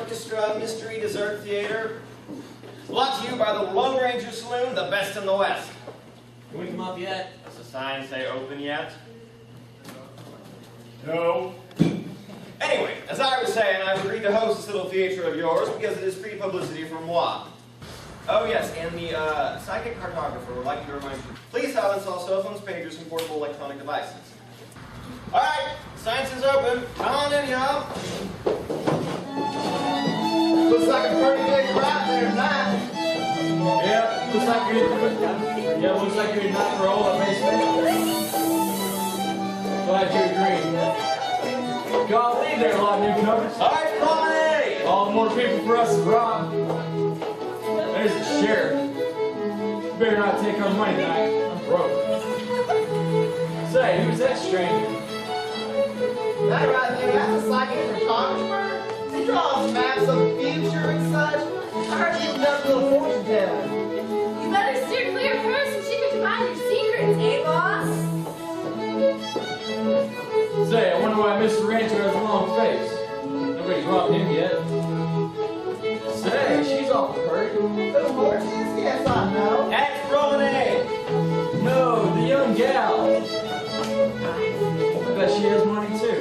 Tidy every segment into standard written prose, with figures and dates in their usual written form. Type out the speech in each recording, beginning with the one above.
Orchestra Mystery Dessert Theater. Brought to you by the Lone Ranger Saloon, the best in the West. Can we come up yet? Does the sign say open yet? No. Anyway, as I was saying, I've agreed to host this little theater of yours because it is free publicity for moi. Oh yes, and the psychic cartographer would like to remind you, please silence all cell phones, pagers, and portable electronic devices. Alright, science is open. Come on in, y'all. Looks like a pretty big crowd there tonight. Yeah, looks like you're in not roll at basement. Glad you agree. Golly, there are a lot of newcomers. Alright, promenade! All the more people for us to rob. There's the sheriff. You better not take our money tonight. I'm broke. Say, who's that stranger? That right there, that's a psychic photographer. He draws maps of the future and such. I heard you done a little fortune telling. You better steer clear of her so she can divine your secrets, eh, boss? Say, I wonder why Mr. Rancher has a long face. Nobody's robbed him yet. Say, she's awful pretty. The horses? Yes, I know. Next promenade! No, the young gal. I bet she has money too.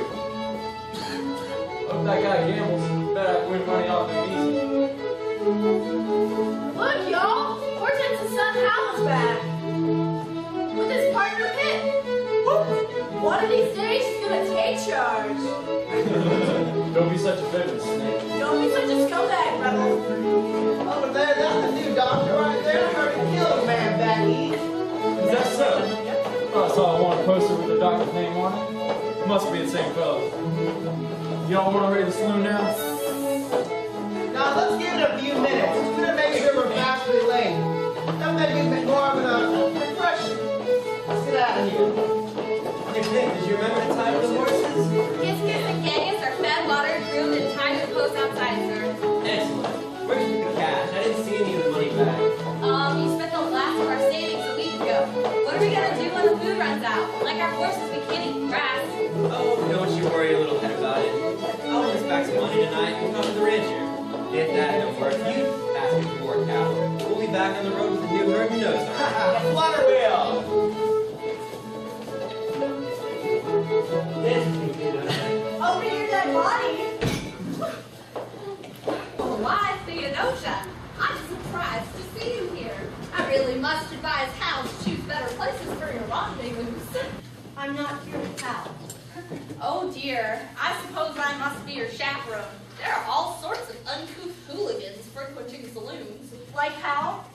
Hope that guy gambles. Bet I can win money off him easy. Look, y'all! Hortense's son Hal's back. With his partner Pitt. One of these days, she's gonna take charge. Don't be such a villain, Snake. Don't be such a scumbag, rebel. Over there, that's the new doctor right there. I heard he killed a man back east. Is that so? Oh, I saw a wanted poster with the doctor's name on it. Must be the same fellow. Y'all want to raid the saloon now? Now, let's give it a few minutes. Just gonna make sure we're vastly late. That may be more of a refreshment. Let's get out of here. Hey, Pitt, did you remember the time of the horses? Giscus and Genghis are fed, watered, groomed, and tied to the post outside, sir. Excellent. Where'd you put the cash? I didn't see any of the money back. You spent the last of our savings a week ago. What are we gonna do when the food runs out? Like our horses, we can't eat grass. Oh, don't you worry a little head about it. I'll just back some money tonight and come to the rancher. If that don't work, you ask him for more cattle. We'll be back on the road with a new herd in no time. Flutter wheel! Over your dead body. Alive, Theodosia. I'm surprised to see you here. I really must advise Hal to choose better places for your rendezvous. I'm not here with Hal. Oh dear, I suppose I must be your chaperone. There are all sorts of uncouth hooligans frequenting saloons. Like Hal?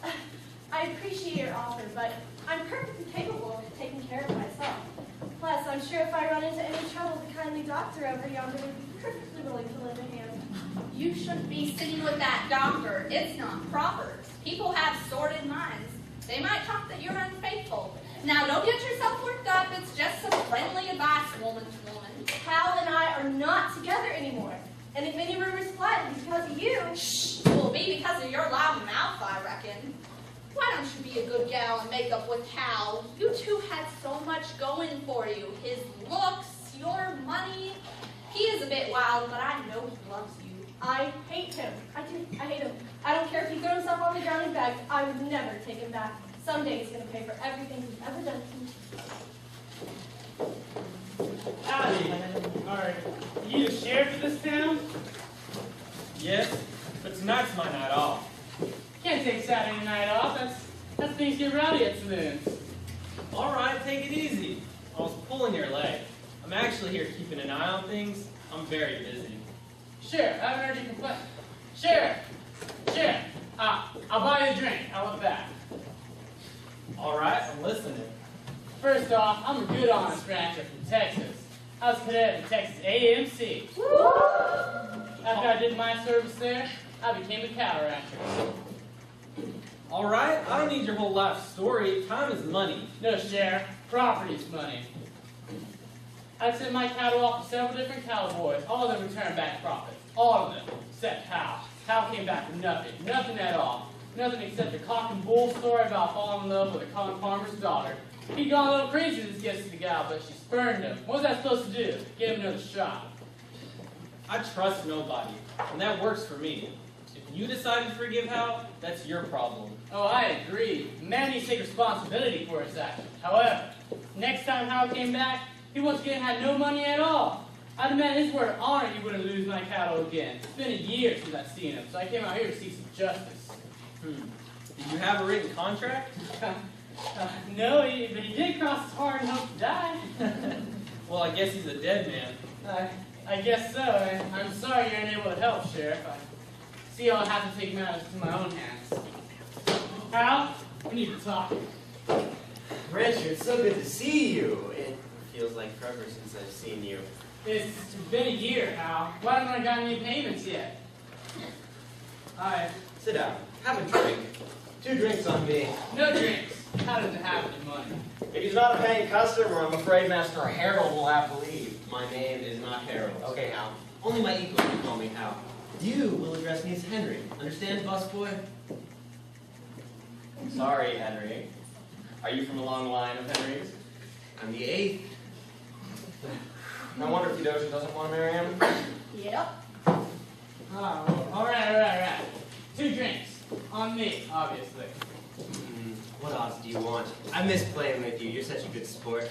I appreciate your offer, but I'm perfectly capable of taking care of myself. Plus, I'm sure if I run into any trouble, the kindly doctor over yonder would be perfectly willing to lend a hand. You shouldn't be sitting with that doctor. It's not proper. People have sordid minds. They might talk that you're unfaithful. Now, don't get yourself worked up. It's just some friendly advice, woman to woman. Hal and I are not together anymore. And if any rumors fly, it's because of you. Shh! It will be because of your loud mouth, I reckon. Why don't you be a good gal and make up with Hal? You two had so much going for you. His looks, your money. He is a bit wild, but I know he loves you. I hate him. I hate him. I don't care if he threw himself on the ground and begged. I would never take him back. Someday he's going to pay for everything he's ever done to me. Howdy. Are you the sheriff of this town? Yes, but tonight's my night off. Can't take Saturday night off. That's things get rowdy at saloons. All right, take it easy. I was pulling your leg. I'm actually here keeping an eye on things. I'm very busy. Sheriff, I haven't heard you complain. Sheriff! I'll buy you a drink. How about that? All right, I'm listening. First off, I'm a good, honest rancher from Texas. I was cadet at the Texas AMC. After I did my service there, I became a cow rancher. All right, I don't need your whole life story. Time is money. No, Sheriff. Property's money. I sent my cattle off to several different cowboys. All of them returned back profits. All of them, except Hal. Hal came back with nothing. Nothing at all. Nothing except a cock and bull story about falling in love with a common farmer's daughter. He'd gone a little crazy this gets to the gal, but she spurned him. What was I supposed to do? Give him another shot. I trust nobody, and that works for me. If you decide to forgive Hal, that's your problem. Oh, I agree. Man needs to take responsibility for his actions. However, next time Hal came back, he once again had no money at all. I demand his word of honor he wouldn't lose my cattle again. It's been a year since I've seen him, so I came out here to seek some justice. Did you have a written contract? No, but he did cross his heart and hope to die. Well, I guess he's a dead man. I guess so. I'm sorry you're unable to help, Sheriff. I see I'll have to take matters into my own hands. Hal, we need to talk. Rancher, it's so good to see you. It feels like forever since I've seen you. It's been a year, Hal. Why haven't I gotten any payments yet? Alright. Sit down. Have a drink. 2 drinks on me. No drinks. How does it have any money? If he's not a paying customer, I'm afraid Master Harold will have to leave. My name is not Harold. Okay, Hal. Only my equals can call me Hal. You will address me as Henry. Understand, busboy? Sorry, Henry. Are you from a long line of Henrys? I'm the 8th. No wonder Theodosia doesn't want to marry him. Yep. Oh, well, all right. 2 drinks. On me, obviously. What odds do you want? I miss playing with you. You're such a good sport.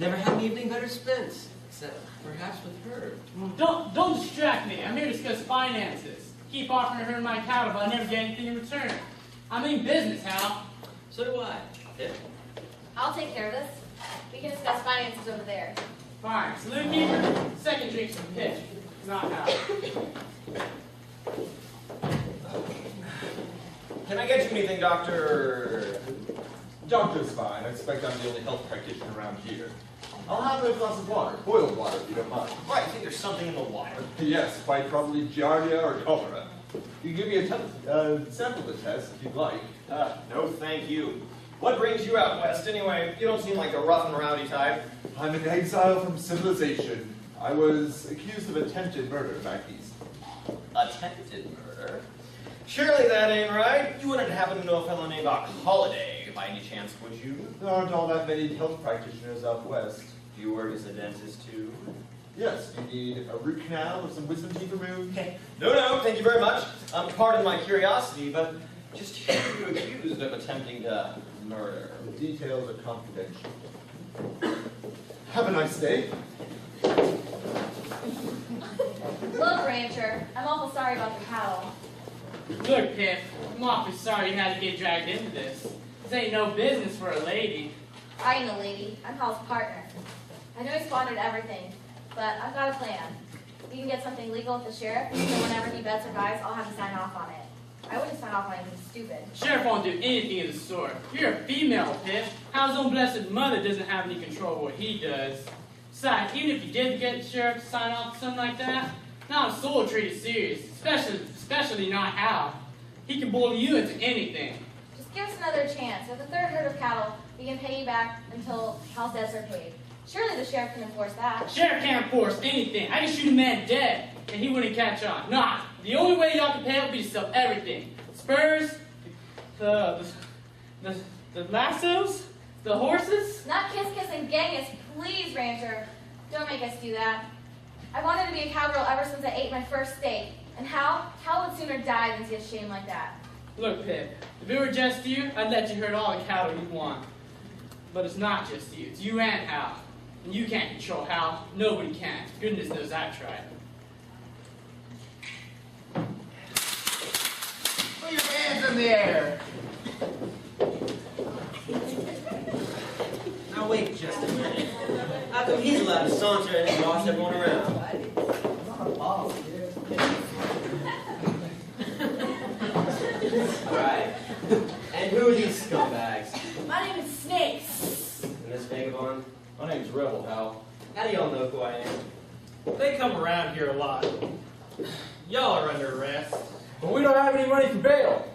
Never had an evening better spent. Except perhaps with her. Don't distract me. I'm here to discuss finances. Keep offering her my cattle, but I never get anything in return. I'm in business, Hal. So do I. Yeah. I'll take care of this. We can discuss finances over there. Fine. Saloon keeper, second drink's from Pitch. Not Hal. Can I get you anything, Doctor? Doctor's fine. I expect I'm the only health practitioner around here. I'll have a glass of water, boiled water, if you don't mind. Right, I think there's something in the water. Yes, quite probably giardia or cholera. You can give me a sample to test if you'd like. No thank you. What brings you out west, anyway? You don't seem like the rough and rowdy type. I'm in exile from civilization. I was accused of attempted murder back east. Attempted murder? Surely that ain't right. You wouldn't happen to know a fellow named Holiday by any chance, would you? There aren't all that many health practitioners out west. Do you work as a dentist, too? Yes, you need a root canal or some wisdom teeth removed? No, thank you very much. Pardon my curiosity, but just who are you accused of attempting to murder? The details are confidential. Have a nice day. Look, Rancher, I'm awful sorry about the cattle. Look, Pip, I'm awfully sorry you had to get dragged into this. This ain't no business for a lady. I ain't a lady. I'm Hal's partner. I know he squandered everything, but I've got a plan. We can get something legal with the sheriff, so whenever he bets or buys, I'll have to sign off on it. I wouldn't sign off on anything stupid. Sheriff won't do anything of the sort. You're a female, Pip. Hal's own blessed mother doesn't have any control of what he does. Besides, even if you did get the sheriff to sign off on something like that, not a soul will treat it serious, especially not Hal. He can bully you into anything. Just give us another chance. With the 3rd herd of cattle, we can pay you back until Hal's debts are paid. Surely the sheriff can enforce that. Sheriff can't force anything. I can shoot a man dead, and he wouldn't catch on. Nah, the only way y'all can pay would be to sell everything. Spurs, the lassos, the horses. Not kiss and Genghis, please, Rancher. Don't make us do that. I wanted to be a cowgirl ever since I ate my first steak. And Hal would sooner die than see a shame like that. Look, Pip, if it were just you, I'd let you herd all the cattle you want. But it's not just you. It's you and Hal. And you can't control Hal. Nobody can. Goodness knows I've tried. Put your hands in the air. Now wait just a minute. How come he's allowed to saunter in and boss everyone around? Right. And who are these scumbags? My name is Snakes. And this vagabond? My name's Rebel, Hal. How do y'all know who I am? They come around here a lot. Y'all are under arrest. But we don't have any money for bail.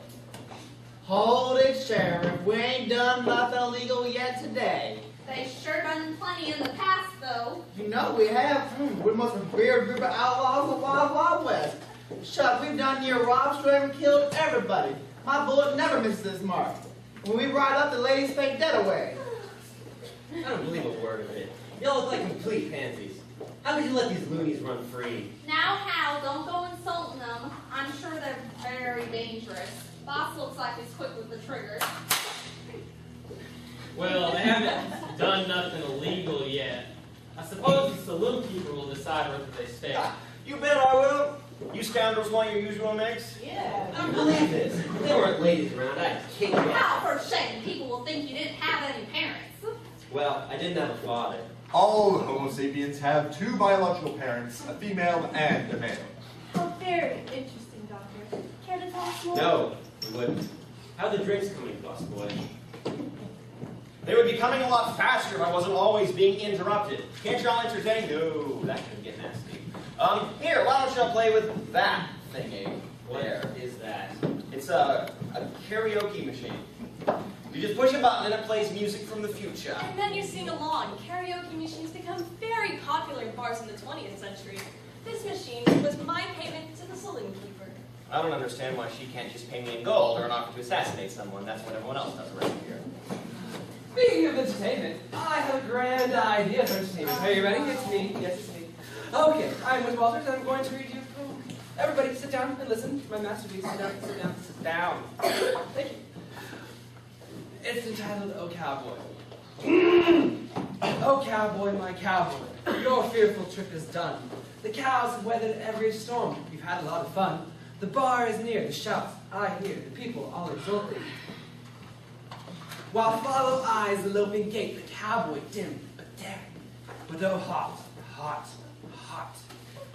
Hold it, Sheriff. We ain't done nothing illegal yet today. They sure done plenty in the past, though. You know we have. We're the most revered group of outlaws in the Wild Wild West. Chuck, we've done near robbed, stripped, and killed everybody. My bullet never misses this mark. When we ride up, the ladies fake dead away. I don't believe a word of it. Y'all look like complete pansies. How could you let these loonies run free? Now, Hal, don't go insulting them. I'm sure they're very dangerous. Boss looks like he's quick with the trigger. Well, they haven't done nothing illegal yet. I suppose the saloon keeper will decide whether they stay. You bet I will. You scoundrels want your usual mix? I don't believe this. If there weren't ladies around, I'd kick you out. Hal, for shame, people will think you didn't have any parents. Well, I didn't have a father. All Homo sapiens have two biological parents, a female and a male. Oh, very interesting, Doctor. Care to tell us more? No, we wouldn't. How the drinks coming, busboy? They would be coming a lot faster if I wasn't always being interrupted. Can't y'all entertain? No, that can get nasty. Here, why don't y'all play with that thingy? What There. is that? It's a karaoke machine. You just push a button and it plays music from the future. And then you sing along. Karaoke machines become very popular in bars in the 20th century. This machine was my payment to the saloon keeper. I don't understand why she can't just pay me in gold or an offer to assassinate someone. That's what everyone else does around here. Speaking of entertainment, I have a grand idea for entertainment. Are you ready? It's me. Yes, it's me. Okay, I'm Wiz Walters, and I'm going to read you a poem. Everybody sit down and listen to my masterpiece. Sit down, sit down, sit down. Thank you. It's entitled, Oh Cowboy. Oh cowboy, my cowboy, your fearful trip is done. The cows have weathered every storm. You've had a lot of fun. The bar is near, the shouts I hear, the people all exulting. While follow eyes the loping gait, the cowboy dim but daring. But oh hot, hot, hot.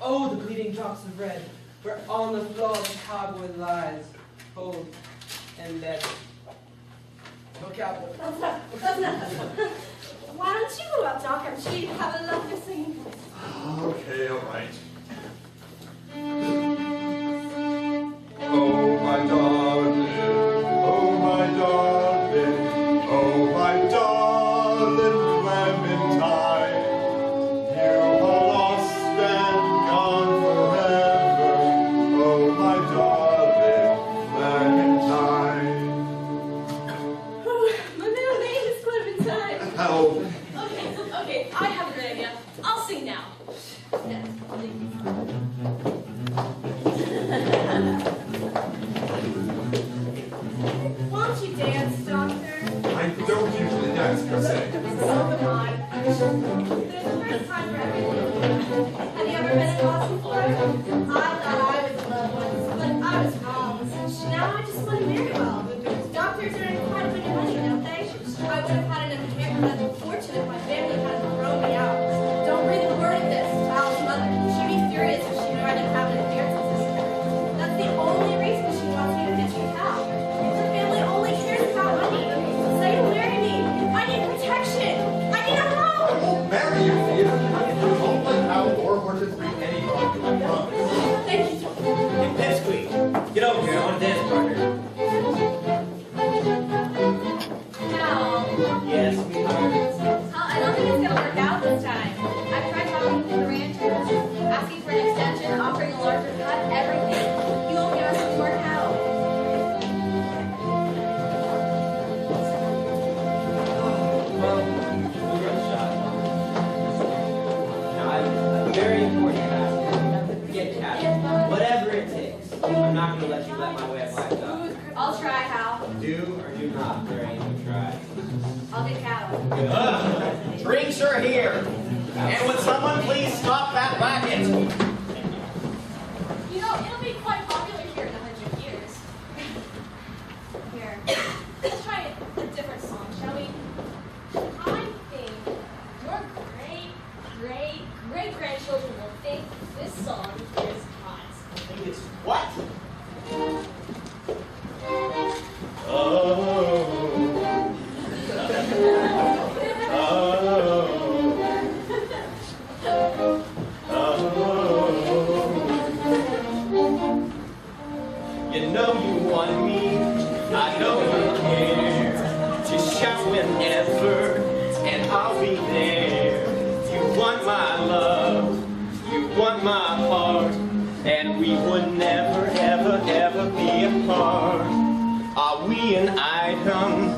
Oh, the bleeding drops of red, where on the floor the cowboy lies, cold and dead. Oh cowboy. That's enough. Why don't you go up, Doc? I'm sure you have a lovely singing voice. Okay, all right. Oh, my darling, oh, my darling, oh, my darling Clementine, you are lost and gone forever, oh, my darling Clementine. My middle name is Clementine. Oh, Okay, I have a great idea. I'll sing now. Yes, please. Won't you dance, Doctor? I don't usually dance per se. So am I. There's a first time for everything. Have you ever been in Boston before? I thought I was in love once, but I was wrong. Now I just want to marry well. Doctors earn quite a bit of money, don't they? I would have had an inheritance fortune if my family hadn't thrown me out. Don't breathe a word of this to Al's mother. She'd be furious if she knew I didn't have an inheritance this year. That's the only reason she wants me to ditch your cow. The family only cares about money. Say you'll marry me. I need protection. I need a I home. won't marry you, Theodore. Don't let Hal or Horton bring any harm to my promise. Thank you, Doctor. Hey, Pipsqueak, get over here. I want a dance partner. Hal, Yes, sweetheart. I don't think it's gonna work out this time. I've tried talking to the ranchers, asking for an extension, offering a larger cut, everything. You won't get us to work out. Well, we'll run a shot. Now, I have a very important task. Get captured. Whatever it takes. I'm not going to let you let my way of life go. I'll try, Hal. Do or do not. There ain't no try. I'll get cow. Drinks are here. And would someone please stop that racket? You know, it'll be quite popular here in 100 years. Here, let's try a different song, shall we? I think your great-grandchildren will think this song is hot. I think it's what? You know you want me, I know you care. Just shout whenever, and I'll be there. You want my love, you want my heart, and we would never, ever, ever be apart. Are we an item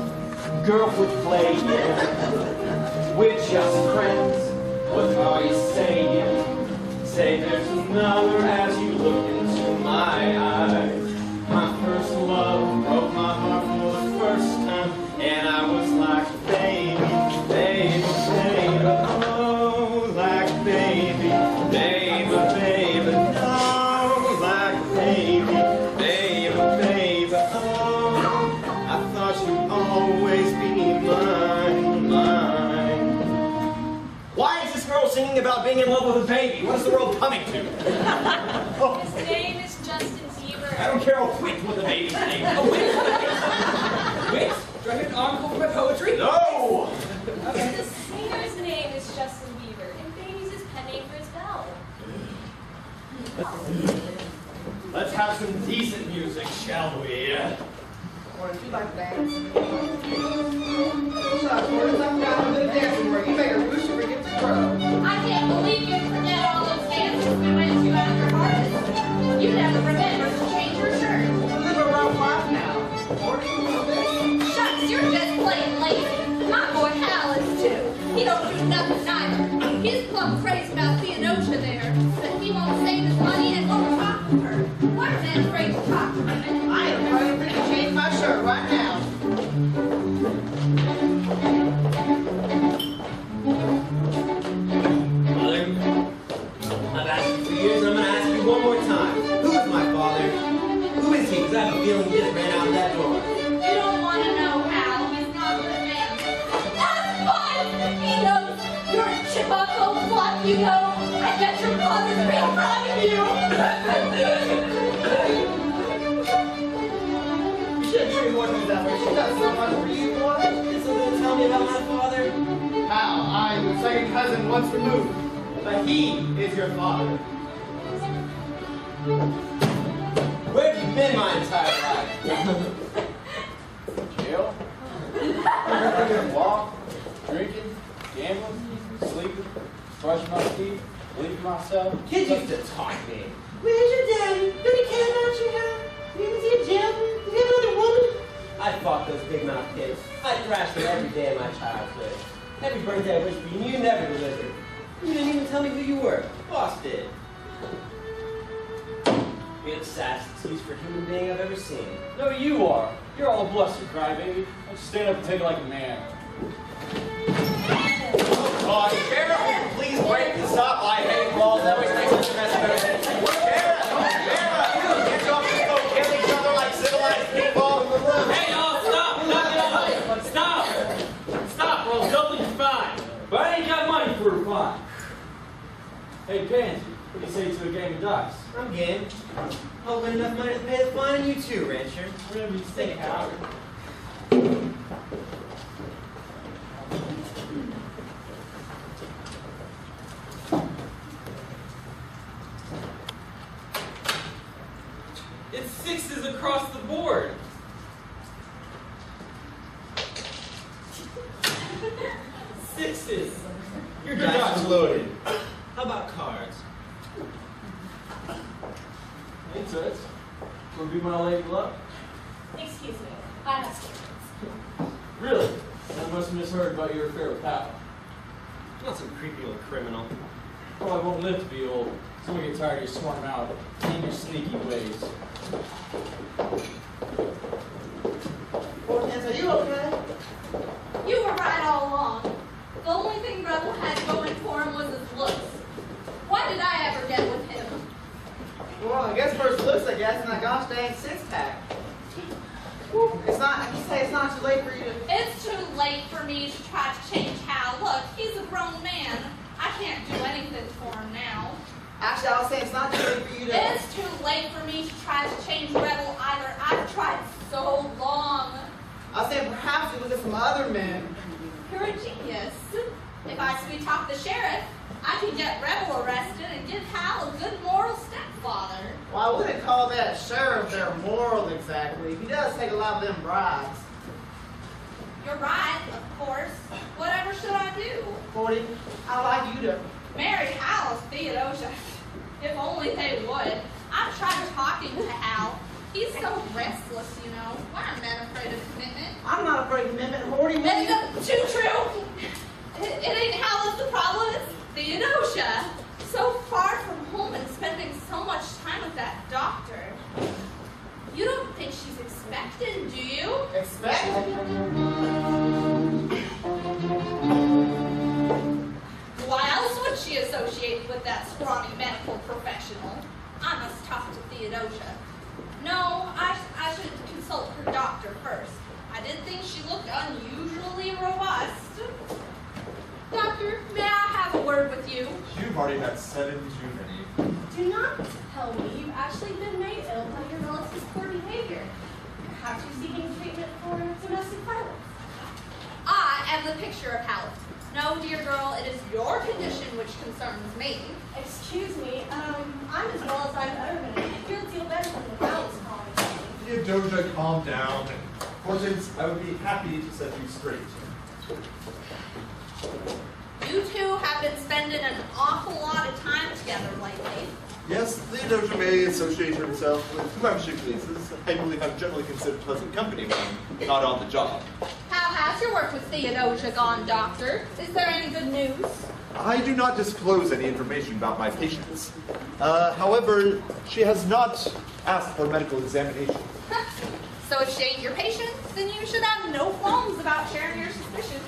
girl would play in? We're just friends, What are you saying? Say there's another as you look into my eyes. My first love broke my heart for the first time, and I was like, baby, baby, baby, oh, like baby, baby, baby, oh, like baby, baby, baby, oh, I thought you'd always be mine, mine. Why is this girl singing about being in love with a baby? What is the world coming to? His name is Justin Bieber. I don't care a whit what the baby's name is. Oh, wait. Wait. Do I get an encore for my poetry? No! The singer's name is Justin Bieber, and baby's his pen name for his bell. Let's have some decent music, shall we? Or if you like dance. Shut up, Gordon. I'm down a bit of dancing work. You make a rooster forget to grow. I can't believe you forget all those dances we went to after harvest. You never remember to change your shirt. We live a rough life now. Gordon, you know this? Shucks, you're just plain lazy. My boy Hal is too. He don't do nothing neither. He's plumb crazy about Theodosia there, but he won't save his money and won't talk to her. Why are men afraid to talk to women? I am ready to change my shirt right now. Mother, I've asked you for years, and I'm going to ask you one more time. Who is my father? Who is he? Because I have a feeling he just ran out that door. You don't want to know Hal. He's not a good man. That's fine. He knows you're a chipmunk, old flop, you know. I bet your father's real proud of you. You shouldn't treat Gordon that way. She does so much for you, boy. Can someone tell me about my father? Hal, I'm your second cousin once removed. But he is your father. Where have you been my entire life? Jail? Walk, drinking, gambling, sleeping, brushing my teeth, leaving myself. Kids used to talk me. Where's your daddy? Did he care about you now? Is he in jail? Is he another woman? I fought those big mouth kids. I thrashed them every day of my childhood. Every birthday I wished for you, you never delivered. You didn't even tell me who you were. Boss did. You're the saddest excuse for a human being I've ever seen. No, you are. You're all a bluster, crybaby. Why don't you stand up and take it like a man? Oh, Sheriff, will you please break the stoplight hitting walls? That always makes us mess of everything. Sheriff! Sheriff! Get off the boat, kill each other like civilized people. Hey, y'all, stop! Stop! Stop, or I'll double your fine. But I ain't got money for a fine. Hey, Pansy, what do you say to a game of dice? I'm game. I'll win enough money to pay the fine, you too, Rancher. Whatever you think, Howard. It's sixes across the board. Sixes. Your dice are loaded. How about cards? Hey, Toots. Wanna be my lady luck? Excuse me, I have secrets. Really? I must have misheard about your affair with Hal. Not some creepy old criminal. Oh, I won't live to be old. Someone get tired of your swarm out and your sneaky ways. Gordon, are you okay? You were right all along. The only thing Rebel had going for him was his looks. Why did I ever get with him? Well, I guess first looks, I guess, and that gosh dang six-pack. It's not, I can say it's not too late for you to... It's too late for me to try to change Hal. Look, he's a grown man. I can't do anything for him now. Actually, I was saying it's not too late for you to... It's too late for me to try to change Rebel either. I've tried so long. I was saying perhaps you look at some other men. You're a genius. If I sweet talk the sheriff, I could get Rebel arrested and give Hal a good moral stepfather. Well, I wouldn't call that sheriff their moral exactly. He does take a lot of them bribes. You're right, of course. Whatever should I do? 40, I'd like you to... Marry Hal as Theodosia. If only they would. I've tried talking to Hal. He's so restless, you know. Why are men afraid of commitment? I'm not afraid of commitment. 40, It's too true. It ain't Hal that's the problem. Theodosia, so far from home and spending so much time with that doctor. You don't think she's expectant, do you? Expect? Why else would she associate with that scrawny medical professional? I must talk to Theodosia. No, I should consult her doctor first. I did think she looked unusually robust. Doctor, may I have a word with you? You've already had 7 too many. Do not tell me you've actually been made ill by your relative's poor behavior. Perhaps you're seeking treatment for domestic violence. I am the picture of health. No, dear girl, it is your condition which concerns me. Excuse me, I'm as well as I've ever been. I feel a deal better than the bowels calling. Theodosia, calm down. Hortense, I would be happy to set you straight. You two have been spending an awful lot of time together lately. Yes, Theodosia may associate herself with whoever she pleases. I believe I'm generally considered pleasant company when I'm not on the job. How has your work with Theodosia gone, Doctor? Is there any good news? I do not disclose any information about my patients. However, she has not asked for medical examination. So if she ain't your patient, then you should have no qualms about sharing your suspicions.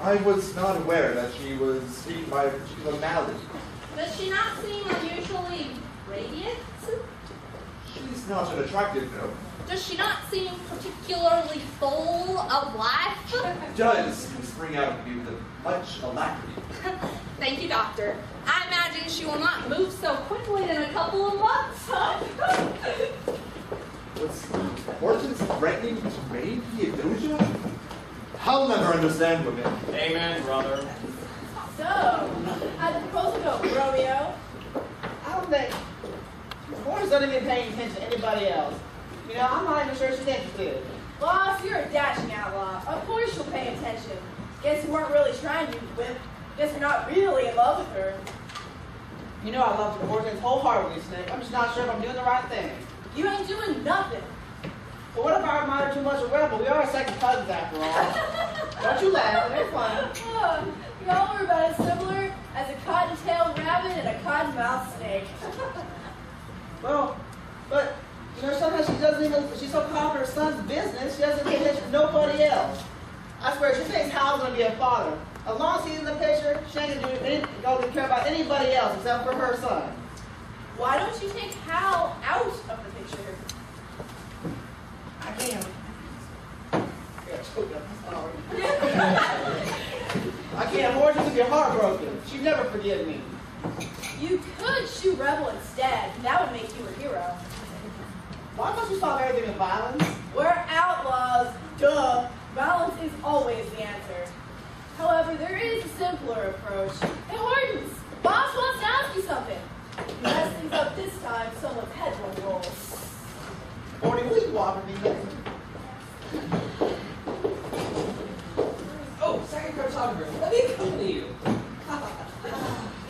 I was not aware that she was treated by a particular malady. Does she not seem unusually radiant? She's not an attractive no. Does she not seem particularly full of life? Does spring out of me with much alacrity. Thank you, Doctor. I imagine she will not move so quickly in a couple of months. Was Hortense threatening to maim Theodosia? I'll never understand women. Amen, brother. So, how'd the proposal go, Romeo? I don't think. Hortense doesn't even pay attention to anybody else. You know, I'm not even sure she's interested. Boss, you're a dashing outlaw. Of course she'll pay attention. Guess you weren't really trying to whip. Guess you're not really in love with her. You know I love Hortense wholeheartedly, Snake. I'm just not sure if I'm doing the right thing. You ain't doing nothing. But what if I remind her too much of Rebel? We are second cousins after all. Don't you laugh, it's fun. Y'all are about as similar as a cotton-tailed rabbit and a cotton-mouthed snake. Well, but, you know, sometimes she doesn't even, she's so caught up in her son's business, she doesn't pay attention to nobody else. I swear, she thinks Hal's going to be a father. As long as he's in the picture, she ain't going to care about anybody else except for her son. Why don't you take Hal out of the picture? I can't. I can't. Hortense will be heartbroken. She'd never forgive me. You could shoot Rebel instead. That would make you a hero. Why must we solve everything with violence? We're outlaws. Duh. Violence is always the answer. However, there is a simpler approach. Hey, Hortense, boss wants to ask you something. You mess things up this time, someone's head will roll. 40 week water be good. Oh, second photographer, let me accompany you.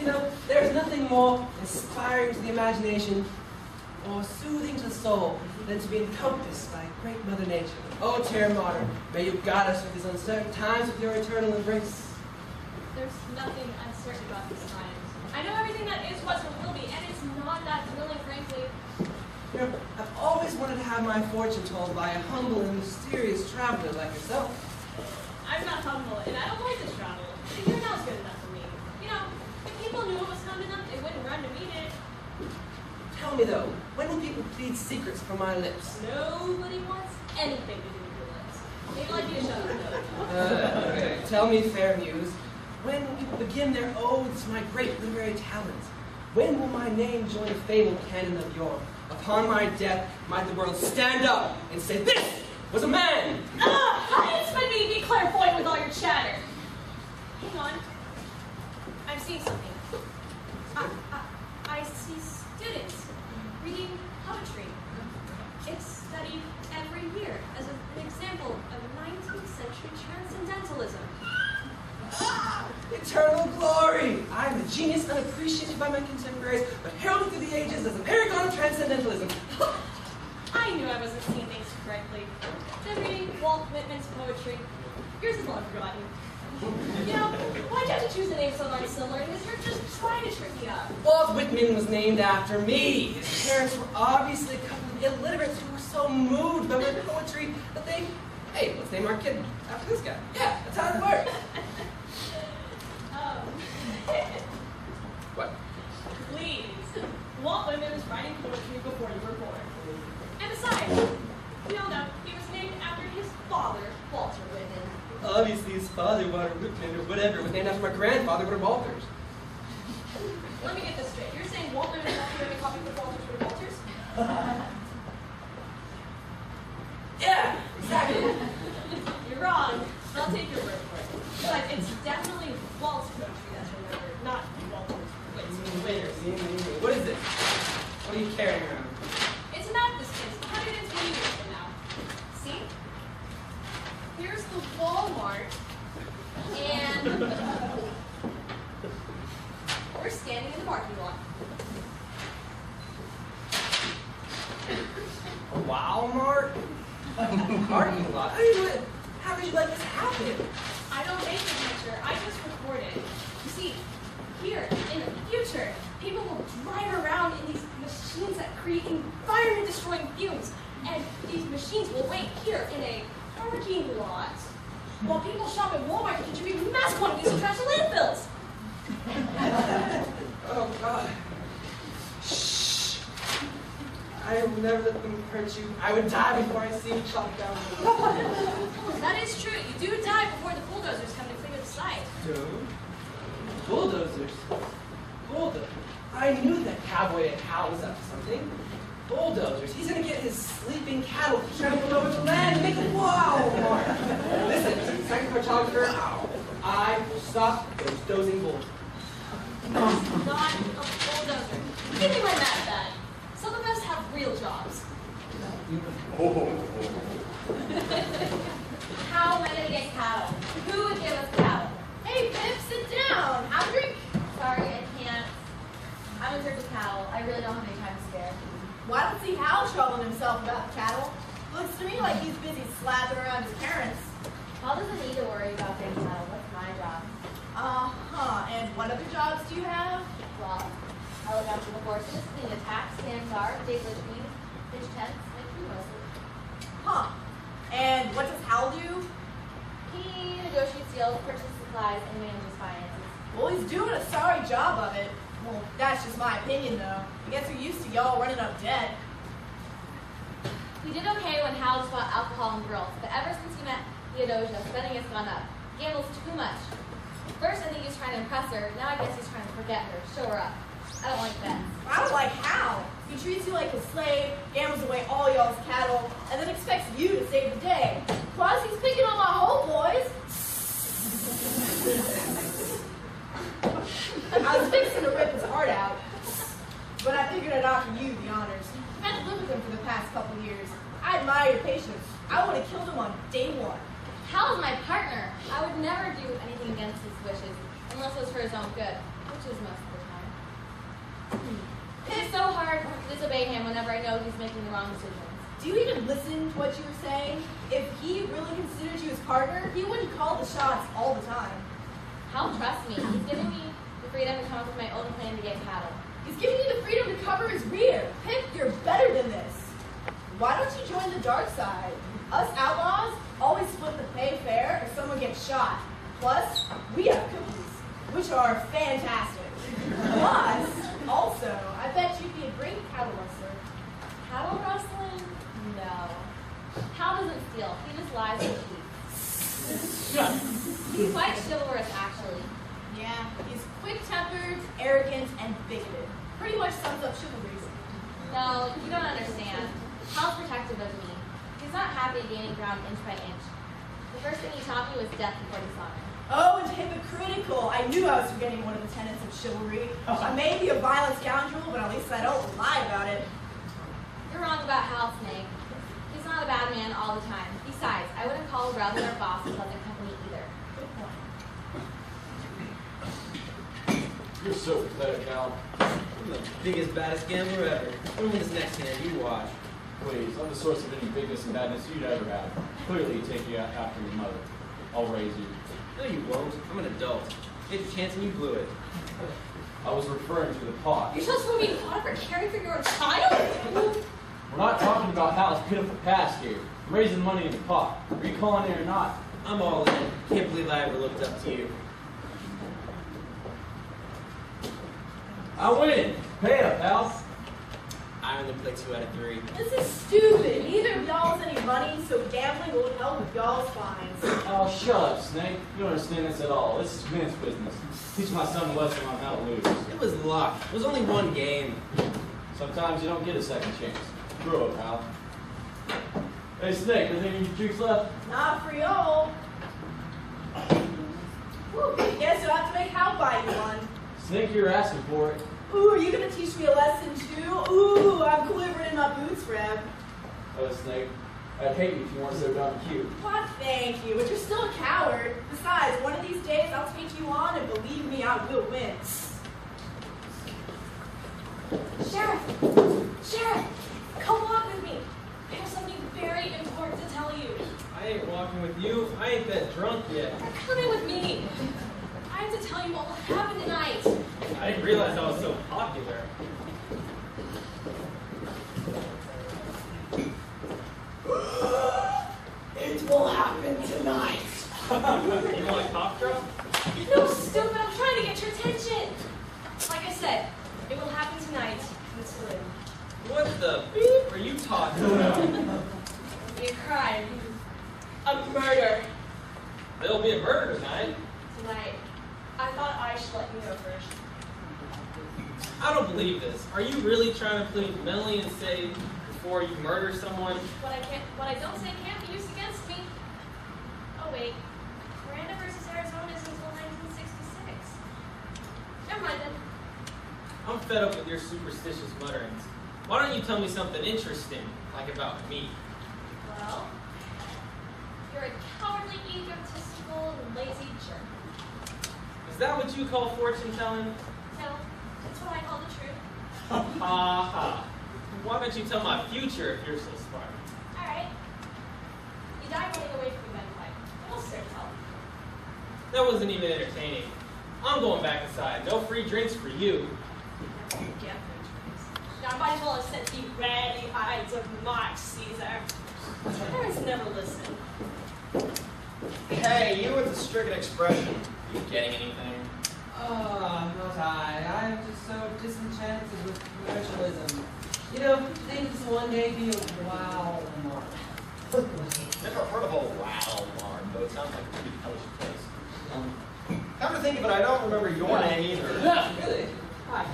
You know, there's nothing more inspiring to the imagination or soothing to the soul than to be encompassed by great Mother Nature. Oh, Terra Mater, may you guide us through these uncertain times with your eternal embrace. There's nothing uncertain about this science. I know everything that is, was, or will be, and it's not that thrilling, frankly. You know, I've always wanted to have my fortune told by a humble and mysterious traveler like yourself. I'm not humble, and I don't like to travel. And you're not good enough for me. You know, if people knew it was coming up, they wouldn't run to meet it. Tell me though, when will people plead secrets from my lips? Nobody wants anything to do with your lips. They'd like you to shut up. Okay. Tell me, fair muse, when will people begin their odes to my great literary talents? When will my name join the fabled canon of yore? Upon my death, might the world stand up and say, "This was a man!" How do you expect me to be clairvoyant with all your chatter? Hang on. I'm seeing something. I see students reading poetry. It's studied every year as an example of 19th century transcendentalism. Eternal glory! I am a genius unappreciated by my contemporaries, but heralded through the ages as a paragon of transcendentalism. I knew I wasn't seeing things correctly. Then reading Walt Whitman's poetry. Yours is long forgotten. You know, why'd you have to choose a name so unsimilar? Because you're just trying to trip me up. Walt Whitman was named after me. His parents were obviously a couple of illiterates who were so moved by my poetry that they, hey, let's name our kid after this guy. Yeah, that's how it works. What? Please. Walt Whitman was writing poetry before you were born. And besides, we all know he was named after his father, Walter Whitman. Obviously his father, Walter Whitman, or whatever, was named after my grandfather, Woodard Walters. Let me get this straight. You're saying Walt Whitman is not doing a copy of Walters for Walters? Yeah, exactly. You're wrong. I'll take your word for it. But it's definitely Walt's poetry that's remembered, not Walter's. Wait, what is this? What are you carrying around? It's a map this case, 120 years from now. See? Here's the Walmart, and we're standing in the parking lot. A Walmart? Parking lot? I mean, what? How could you let this happen? I don't make the picture, I just record it. You see, here, in the future, people will drive around in these machines that create environment-destroying fumes. And these machines will wait here in a parking lot while people shop at Walmart to contribute mass quantities of trash to landfills. Oh, God. Shh. I will never let them hurt you. I would die before I see you chopped down. That is true. You do die before the bulldozers come to clear the site. Bulldozers? Bulldozers? I knew that cowboy at Hal was up to something. Bulldozers. He's gonna get his sleeping cattle trampled over the land and make a Walmart. Listen, second cartographer, I will stop those dozing bulls. Not a bulldozer. Give me my map bag. Some of us have real jobs. How am I going to get cattle? Who would give us cattle? Hey, Pip, sit down. Have a drink. Sorry, I can't. I'm in search of cattle. I really don't have any time to spare. Well, I don't see Hal troubling himself about the cattle. Looks to me like he's busy slapping around his parents. Hal doesn't need to worry about getting cattle. That's my job. And what other jobs do you have? Well, I look after the horses, clean the tack, stand guard, dig latrines, pitch tents, and crew mostly. And what does Hal do? He negotiates deals, purchases supplies, and manages finances. Well, he's doing a sorry job of it. Well, that's just my opinion, though. I guess we're used to y'all running up debt. We did okay when Hal just bought alcohol and girls, but ever since he met Theodosia, spending has gone up. Gambles too much. First, I think he's trying to impress her. Now I guess he's trying to forget her, show her up. I don't like that. I don't like Hal. He treats you like a slave, gambles away all y'all's cattle, and then expects you to save the day. Plus, he's picking on my homeboys. I was fixing to rip his heart out, but I figured I'd offer you the honors. I've had to live with him for the past couple years. I admire your patience. I would have killed him on day one. Hal's my partner. I would never do anything against his wishes, unless it was for his own good, which is most of the time. It's so hard to disobey him whenever I know he's making the wrong decisions. Do you even listen to what you were saying? If he really considered you his partner, he wouldn't call the shots all the time. Hal trusts me. He's giving me the freedom to come up with my own plan to get cattle. He's giving you the freedom to cover his rear. Pip, you're better than this. Why don't you join the dark side? Us outlaws always split the pay fair if someone gets shot. Plus, we have cookies, which are fantastic. Plus, also, I bet you'd be a great cattle rustler. Cattle rustling? No. Hal doesn't steal. He just lies and cheats. He's quite chivalrous, actually. Yeah, he's quick-tempered, arrogant, and bigoted. Pretty much sums up chivalry. No, you don't understand. Hal's protective of me. He's not happy gaining ground inch by inch. The first thing he taught me was death before dishonor. Oh, and hypocritical. I knew I was forgetting one of the tenets of chivalry. I may be a violent scoundrel, but at least I don't lie about it. You're wrong about Hal, Snake. He's not a bad man all the time. Besides, I wouldn't call a brother or boss a pleasant company either. Good point. You're so pathetic, Hal. I'm the biggest, baddest gambler ever. I'm gonna win this next hand, you watch. Please, I'm the source of any bigness and badness you'd ever have. Clearly, you take you after your mother. I'll raise you. No, you won't. I'm an adult. You had your chance and you blew it. I was referring to the pot. You're supposed to be caught for caring for your own child? We're not talking about Hal's pitiful past here. I'm raising money in the pot. Are you calling it or not? I'm all in. Can't believe I ever looked up to you. I win. Pay up, pal. I only played 2 out of 3. This is stupid. Neither of y'all has any money, so gambling won't help with y'all's fines. Oh, shut up, Snake. You don't understand this at all. This is men's business. Teach my son a lesson on how to lose. It was luck. It was only one game. Sometimes you don't get a second chance. Grow up, pal. Hey, Snake, are there any drinks left? Not for y'all. Whew, guess you'll have to make Hal buy you one. Snake, you're asking for it. Ooh, are you gonna teach me a lesson too? Ooh, I'm quivering in my boots, Rev. Oh, Snake, I'd hate you if you weren't so darn cute. Why, thank you, but you're still a coward. Besides, one of these days I'll take you on, and believe me, I will win. Sheriff, come walk with me. I have something very important to tell you. I ain't walking with you. I ain't that drunk yet. Come in with me. I have to tell you what will happen tonight. I didn't realize I was so popular. It will happen tonight. You want a cough drop? No, stupid, I'm trying to get your attention. Like I said, it will happen tonight. It's good. What the beep are you talking about? A crime. A murder. There'll be a murder tonight. Tonight. I thought I should let you know first. I don't believe this. Are you really trying to plead mentally and say before you murder someone? What I don't say can't be used against me. Oh wait. Miranda versus Arizona is until 1966. Never mind then. I'm fed up with your superstitious mutterings. Why don't you tell me something interesting, like about me? Well, you're a cowardly, egotistical, and lazy jerk. Is that what you call fortune telling? No, that's what I call the truth. Ha ha. Why don't you tell my future if you're so smart? Alright. You died running away from the gunfight. What else is there to tell? That wasn't even entertaining. I'm going back inside. No free drinks for you. Yeah, now I might as well have said the ready eyes of my Caesar. Parents never listen. Hey, you with the stricken expression. You getting anything? Oh, not I. I'm just so disenchanted with commercialism. You know, things one day be a Walmart. Never heard of a Walmart, though. It sounds like a pretty hellish place. Come to think of it, I don't remember your name either. Really? Hi.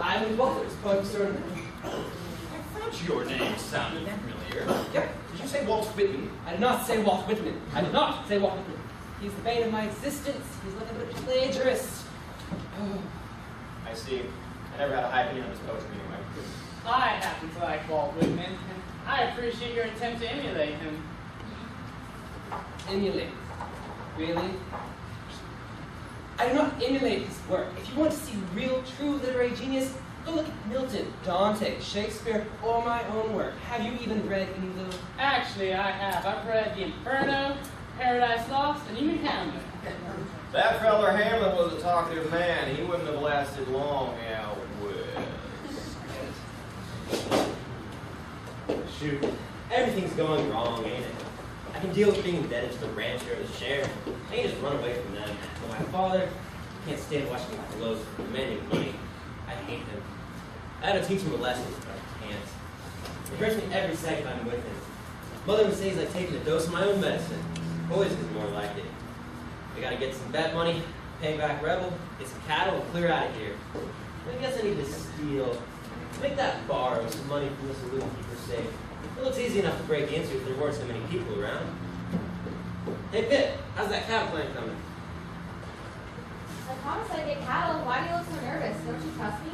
I'm Walter's poem store. I thought your name sounded familiar. Yep. Did you say Walt Whitman? I did not say Walt Whitman. I did not say Walt Whitman. He's the bane of my existence. He's nothing but a plagiarist. Oh. I see. I never had a high opinion of his poetry anyway. I happen to like Walt Whitman, and I appreciate your attempt to emulate him. Emulate? Really? I do not emulate his work. If you want to see real, true literary genius, go look at Milton, Dante, Shakespeare, or my own work. Have you even read any of those? Actually, I have. I've read The Inferno, Paradise Lost, and even Hamlet. That feller Hamlet was a talkative man. He wouldn't have lasted long out west. Shoot, everything's going wrong, ain't it? I can deal with being indebted to the rancher or the sheriff. I can just run away from them. But my father, I can't stand watching him close for demanding money. I hate him. I had to teach him a lesson, but I can't. It hurts me every second I'm with him. Mother would say he's like taking a dose of my own medicine. Boys is more like it. I gotta get some bet money, pay back Rebel, get some cattle, and clear out of here. I guess I need to steal. Make that bar with some money from the saloon keeper safe. It looks easy enough to break into if there weren't so many people around. Hey, Pip, how's that cattle plan coming? I promised I'd get cattle. Why do you look so nervous? Don't you trust me?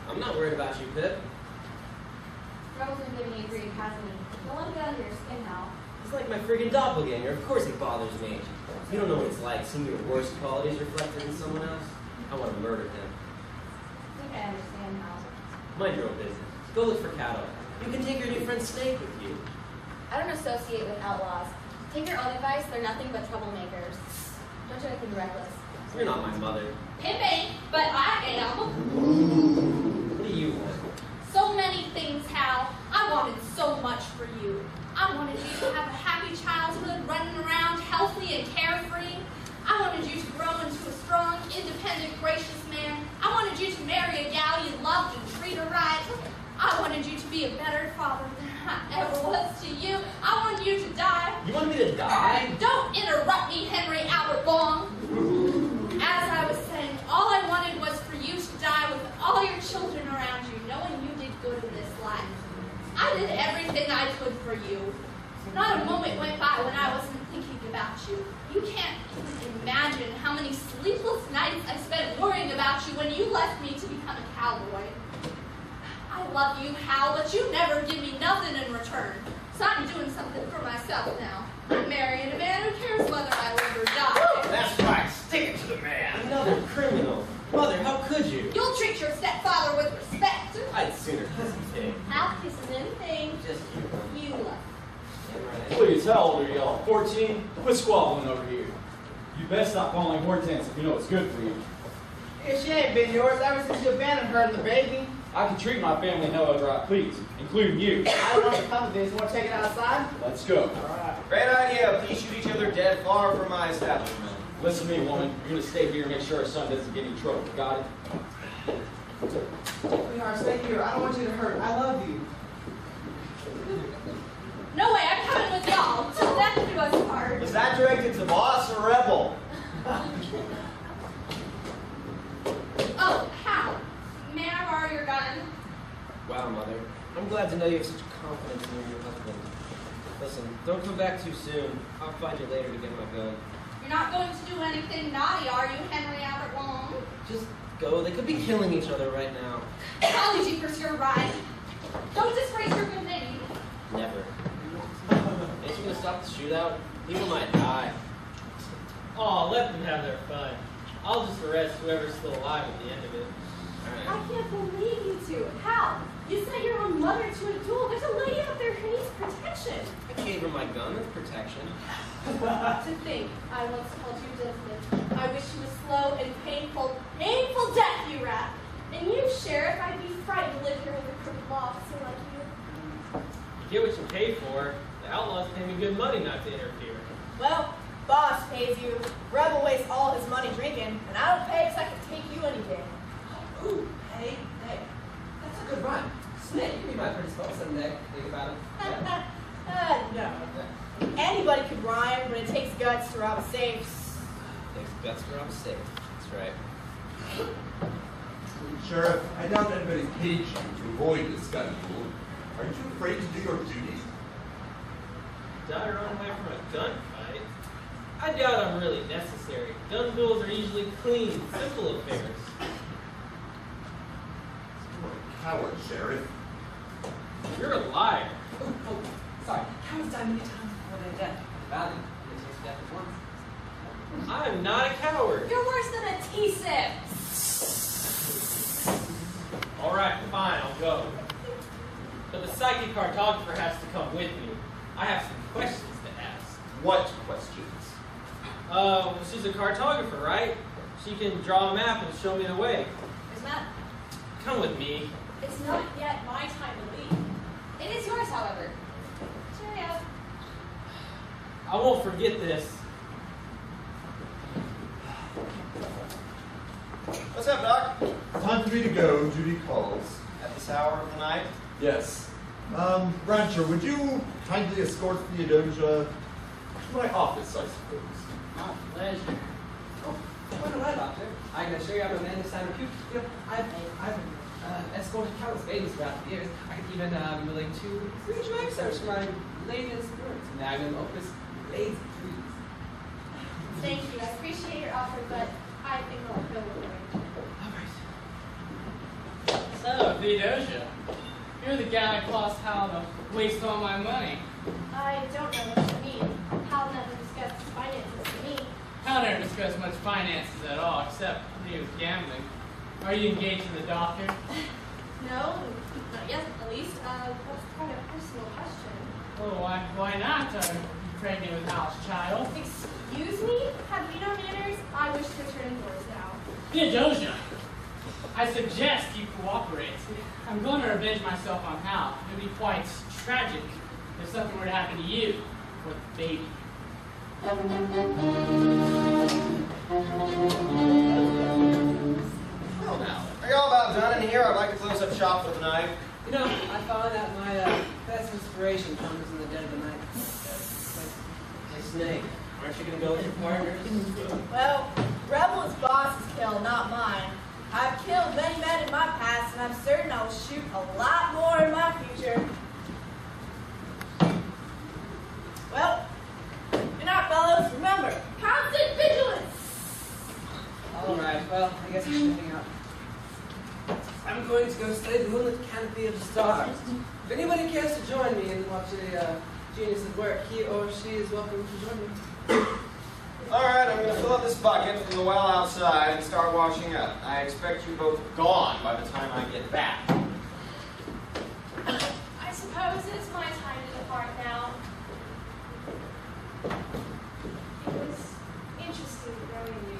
I'm not worried about you, Pip. Rebel's been giving me a green, hasn't he? Don't let him get under your skin now. He's like my friggin' doppelganger. Of course he bothers me. You don't know what it's like, seeing your worst qualities reflected in someone else. I want to murder him. I think I understand now. Mind your own business. Go look for cattle. You can take your new friend Snake with you. I don't associate with outlaws. Take your own advice, they're nothing but troublemakers. Don't do anything reckless. You're not my mother. Pimping, but I am. What do you want? So many things, Hal. I wanted so much for you. I wanted you to have a happy childhood, running around healthy and carefree. I wanted you to grow into a strong, independent, gracious man. I wanted you to marry a gal you loved and treat her right. I wanted you to be a better father than I ever was to you. I wanted you to die. You want me to die? Don't interrupt me, Henry Albert Long. As I was saying, all I wanted was for you to die with all your children around you, knowing you did good in this life. I did everything I could for you. Not a moment went by when I wasn't thinking about you. You can't even imagine how many sleepless nights I spent worrying about you when you left me to become a cowboy. I love you, Hal, but you never give me nothing in return. So I'm doing something for myself now. I'm marrying a man who cares whether I live or die. That's right, stick it to the man. Another criminal. Mother, how could you? You'll treat your stepfather with respect. I'd sooner kiss his head. Hal kisses anything Just you. you love. Please, how old are y'all? 14? Quit squabbling over here. You best stop calling Hortense if you know it's good for you. Yeah, she ain't been yours ever since you abandoned her and the baby. I can treat my family however I please, including you. I don't want to come to this. You want to take it outside? Let's go. All right. Great idea. Please shoot each other dead far from my establishment. Listen to me, woman. You're gonna stay here and make sure our son doesn't get in trouble. Got it? Sweetheart, stay here. I don't want you to hurt. I love you. No way, I'm coming with y'all. Till death do us part. Was that directed to boss or rebel? Oh, Hal. May I borrow your gun? Wow, Mother. I'm glad to know you have such confidence in your husband. Listen, don't come back too soon. I'll find you later to get my gun. You're not going to do anything naughty, are you, Henry Albert Long? Just go. They could be killing each other right now. Golly jeepers, you're right. Don't disgrace your good name. Never. Ain't you gonna stop the shootout? People might die. Oh, let them have their fun. I'll just arrest whoever's still alive at the end of it. I can't believe you two. Hal, you sent your own mother to a duel. There's a lady out there who needs protection. I gave her my gun as protection. To think, I once called you distant. I wish you a slow and painful death, you rat. And you, Sheriff, I'd be frightened to live here with a crooked law officer like you. You get what you pay for. The outlaws pay me good money not to interfere. Well, boss pays you. Rebel wastes all his money drinking, and I don't pay because I can take you any day. Ooh, hey. That's a good rhyme. Snake, you be my pretty spell someday. Think about it. No. Anybody could rhyme, but it takes guts to rob a safe. Thanks, guts for I'm safe. That's right. Sheriff, I doubt anybody's paid you to avoid this gun duel. Aren't you afraid to do your duty? Did I run away from a gunfight? I doubt I'm really necessary. Gun duels are usually clean, simple affairs. You're a coward, Sheriff. You're a liar. Oh, sorry. Cowards die many times before their death. Valley, they taste death at once. I'm not a coward. You're worse than a T-sip. All right, fine, I'll go. But the psychic cartographer has to come with me. I have some questions to ask. What questions? Well, she's a cartographer, right? She can draw a map and show me the way. There's not. Come with me. It's not yet my time to leave. It is yours, however. Cheerio. I won't forget this. What's up, Doc? Time for me to go. Duty calls. At this hour of the night? Yes. Rancher, would you kindly escort Theodosia to my office, I suppose? My pleasure. Oh, quite all right, Doctor. I can assure you I'm a man of sound repute. You know, I've escorted countless babies throughout the years. I could even relate to 3 drag stars for my latest works, magnum opus, Blades of Trees. Thank you. I appreciate your offer, but I think I'll go with it. So, Theodosia, you're the guy I cost Hal to waste all my money. I don't know what you mean. Hal never discussed finances to me. Hal never discussed much finances at all, except when he was gambling. Are you engaged to the doctor? No, not yet, at least. That's quite a personal question. Well, why not? pregnant with Hal's child. Excuse me? Have you no manners? I wish to return indoors now. Theodosia, I suggest you cooperate. I'm going to revenge myself on Hal. It would be quite tragic if something were to happen to you or the baby. Well now, are y'all about done in here? I'd like to close up shop for the night. You know, I found that my best inspiration comes in the dead of the night. Hey, Snake, aren't you going to go with your partners? Well, Rebel's boss's kill, not mine. I've killed many men in my past, and I'm certain I'll shoot a lot more in my future. Well, good night, fellows. Remember, constant vigilance. All right, well, I guess we should hang out. I'm going to go study the moonlit canopy of the stars. If anybody cares to join me and watch a genius at work, he or she is welcome to join me. Alright, I'm going to fill up this bucket from the well outside and start washing up. I expect you both gone by the time I get back. I suppose it's my time to depart now. It was interesting knowing you,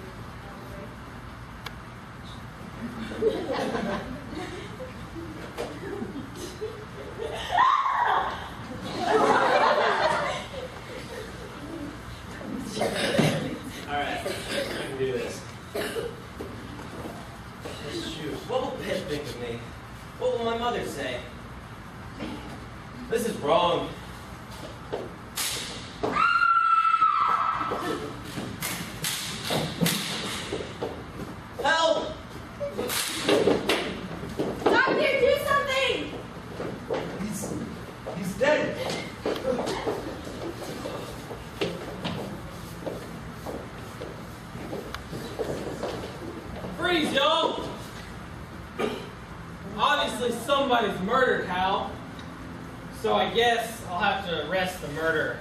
Alright, I can do this. Shoot, what will Pitt think of me? What will my mother say? This is wrong. Help! Doctor, do something! He's dead. Freeze, y'all! Obviously somebody's murdered Hal, so I guess I'll have to arrest the murderer.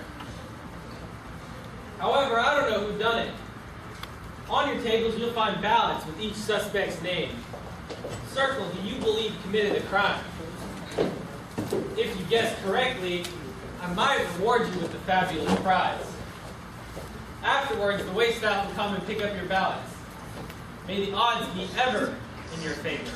However, I don't know who done it. On your tables, you'll find ballots with each suspect's name. Circle who you believe committed the crime. If you guess correctly, I might reward you with the fabulous prize. Afterwards, the waitstaff will come and pick up your ballots. May the odds be ever in your favor.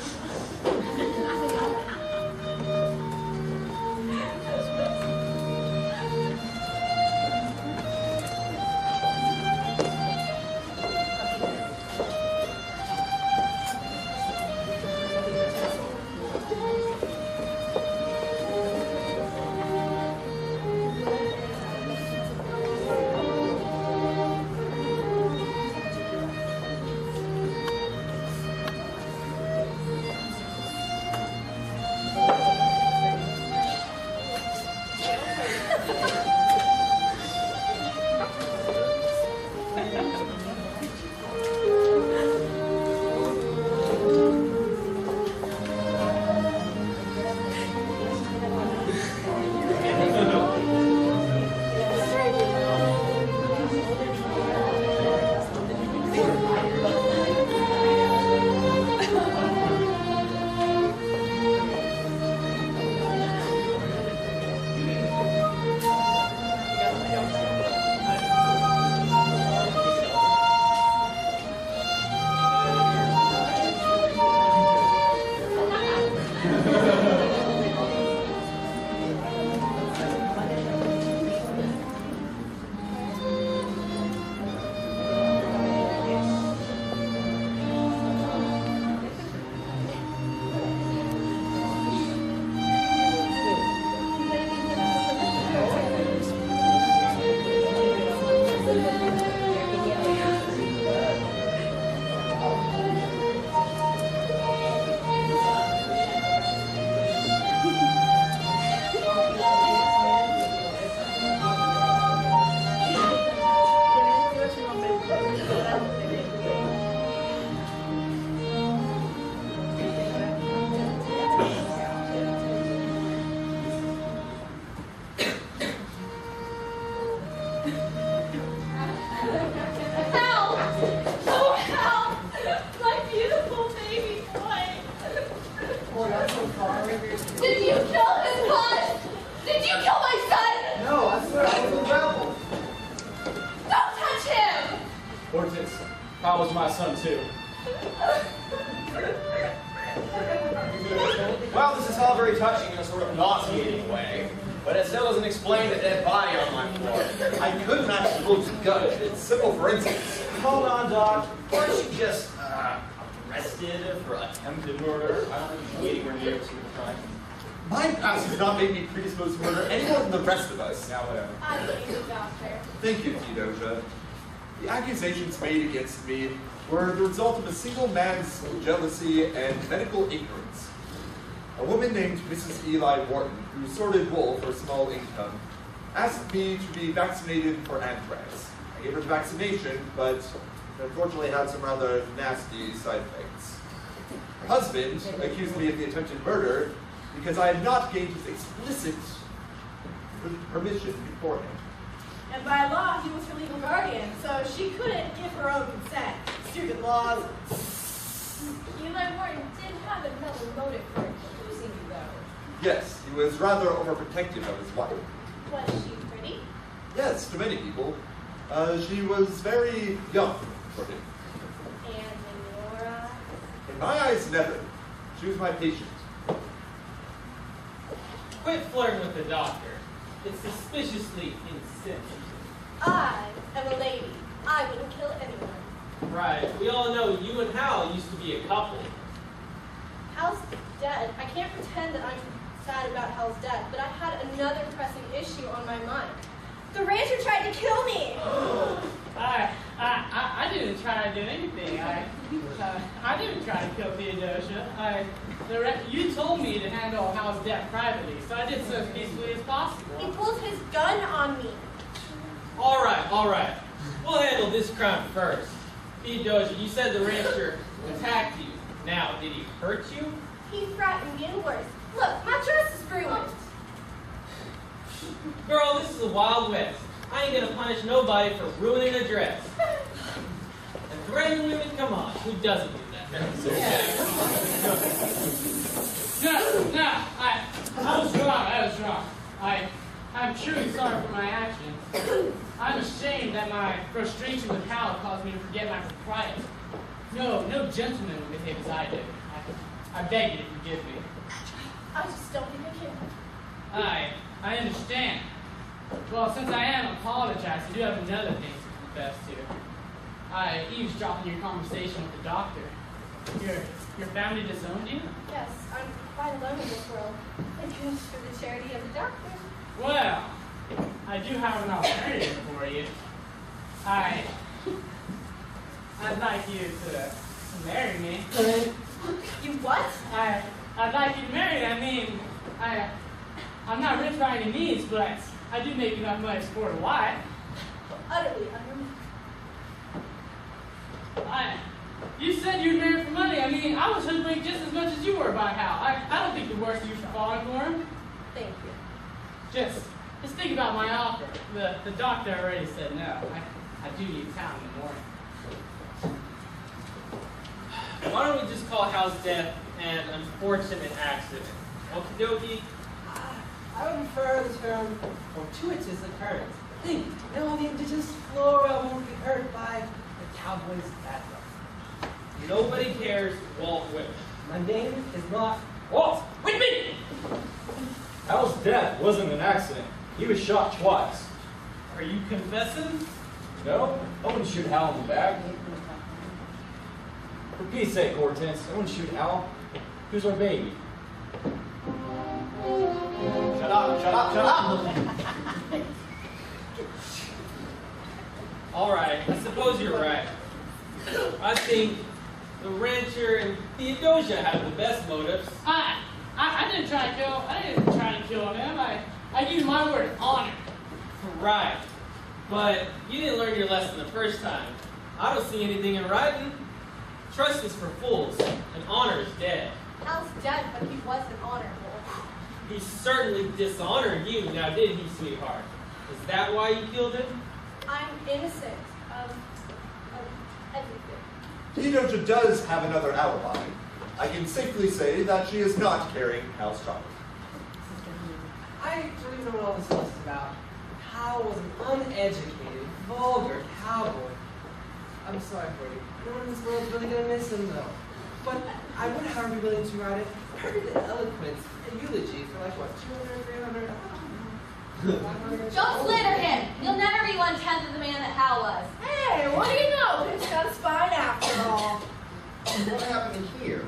Hal was my son too. Well, this is all very touching in a sort of nauseating way, but it still doesn't explain the dead body on my floor. I couldn't actually look the gut. It's simple forensics. Hold on, Doc. Weren't you just arrested for attempted murder? I don't think you should be anywhere near to the crime. My past has not made me predisposed to murder any more than the rest of us. Now whatever. I believe you, Doctor. Thank you, Theodosia. The accusations made against me were the result of a single man's jealousy and medical ignorance. A woman named Mrs. Eli Wharton, who sorted wool for a small income, asked me to be vaccinated for anthrax. I gave her the vaccination, but it unfortunately had some rather nasty side effects. Her husband accused me of the attempted murder because I had not gained his explicit permission beforehand. And by law, he was her legal guardian, so she couldn't give her own consent. Stupid laws. Eli Wharton did have another motive for accusing you, though. Yes, he was rather overprotective of his wife. Was she pretty? Yes, to many people. She was very young for him. And in your eyes? In my eyes, never. She was my patient. Quit flirting with the doctor. It's suspiciously insensitive. I am a lady. I wouldn't kill anyone. Right. We all know you and Hal used to be a couple. Hal's dead. I can't pretend that I'm sad about Hal's death, but I had another pressing issue on my mind. The rancher tried to kill me! I didn't try to do anything. I didn't try to kill Theodosia. You told me to handle Hal's death privately, so I did so as peacefully as possible. He pulled his gun on me. All right. We'll handle this crime first. Theodosia, you said the rancher attacked you. Now, did he hurt you? He threatened me and worse. Look, my dress is ruined. Girl, this is the Wild West. I ain't gonna punish nobody for ruining a dress. And threatening women, come on, who doesn't do that? No, I was wrong. I'm truly sorry for my actions. I'm ashamed that my frustration with Hal caused me to forget my propriety. No gentleman would behave as I did. I beg you to forgive me. I just don't think I can. I understand. Well, since I am apologized, I do have another thing to confess to. I eavesdropped in your conversation with the doctor. Your family disowned you? Yes, I'm quite alone in this world. Thank goodness for the charity of the doctor. Well, I do have an alternative for you. I'd like you to marry me. You what? I'd like you to marry me. I mean, I'm not rich by any means, but I do make enough money to support a wife. Utterly unreal. You said you were married for money. I mean, I was hoodwinked just as much as you were by Hal. I don't think the worst of you for falling for him. Thank you. Just think about my offer. The doctor already said no. I do need town in the morning. Why don't we just call Hal's death an unfortunate accident? Okie dokie. I would prefer the term fortuitous occurrence. Think, the indigenous flora won't be hurt by the cowboy's bad luck. Nobody cares Walt Whitman. My name is not Walt Whitman! Hal's death wasn't an accident. He was shot twice. Are you confessing? No, I wouldn't shoot Hal in the back. For Pete's sake, Hortense, I wouldn't shoot Hal. Who's our baby? Shut up! All right, I suppose you're right. I think the rancher and Theodosia have the best motives. I didn't try to kill him. I used my word of honor. Right, but you didn't learn your lesson the first time. I don't see anything in writing. Trust is for fools, and honor is dead. Hal's dead, but he wasn't honorable. He certainly dishonored you, now didn't he, sweetheart? Is that why you killed him? I'm innocent of everything. Theodosia does have another alibi. I can safely say that she is not carrying Hal's child. I don't even know what all this fuss is about. Hal was an uneducated, vulgar cowboy. I'm sorry for you. No one in this world's really gonna miss him, though. But I would, however, be willing to write a perfectly eloquent eulogy for like what, 200, 300? Don't slander him. You'll never be 1/10 of the man that Hal was. Hey, what do you know? It's got a spine after all. What happened here?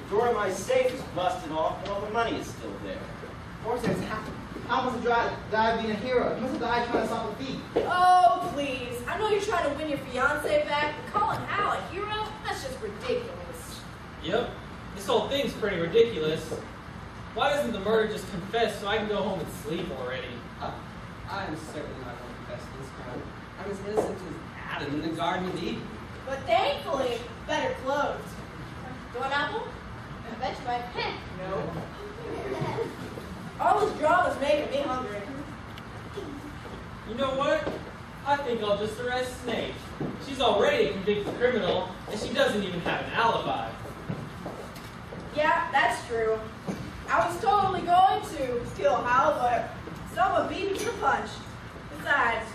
The door of my safe is busted off, but all the money is still there. Hortense, how must have died being a hero? You must have died trying to stop a thief. Oh, please. I know you're trying to win your fiancé back, but calling Hal a hero? That's just ridiculous. Yep, this whole thing's pretty ridiculous. Why doesn't the murder just confess so I can go home and sleep already? I am certainly not going to confess to this crime. I'm as innocent as Adam in the Garden of Eden. But thankfully, better clothes. Do an apple? I bet you might pick. No. All this drama's making me hungry. You know what? I think I'll just arrest Snake. She's already a convicted criminal, and she doesn't even have an alibi. Yeah, that's true. I was totally going to kill Hal, but someone beat me to the punch. Besides,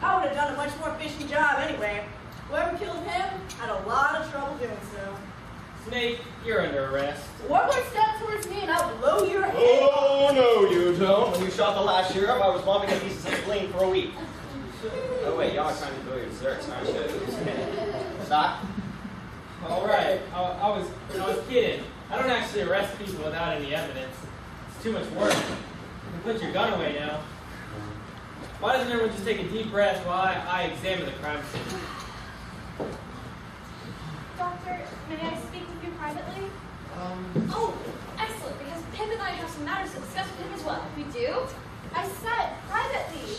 I would have done a much more fishy job anyway. Whoever killed him had a lot of trouble doing so. Snake, you're under arrest. One more step towards me and I'll blow your head Oh, no, you don't. When you shot the last sheriff, I was vomiting pieces of spleen for a week. Oh, wait, y'all are trying to enjoy your desserts, aren't you? Stop. All right, I was kidding. I don't actually arrest people without any evidence. It's too much work. You can put your gun away now. Why doesn't everyone just take a deep breath while I examine the crime scene? Doctor, may I speak with you privately? Oh, excellent, because Pip and I have some matters to discuss with him as well. We do? I said privately.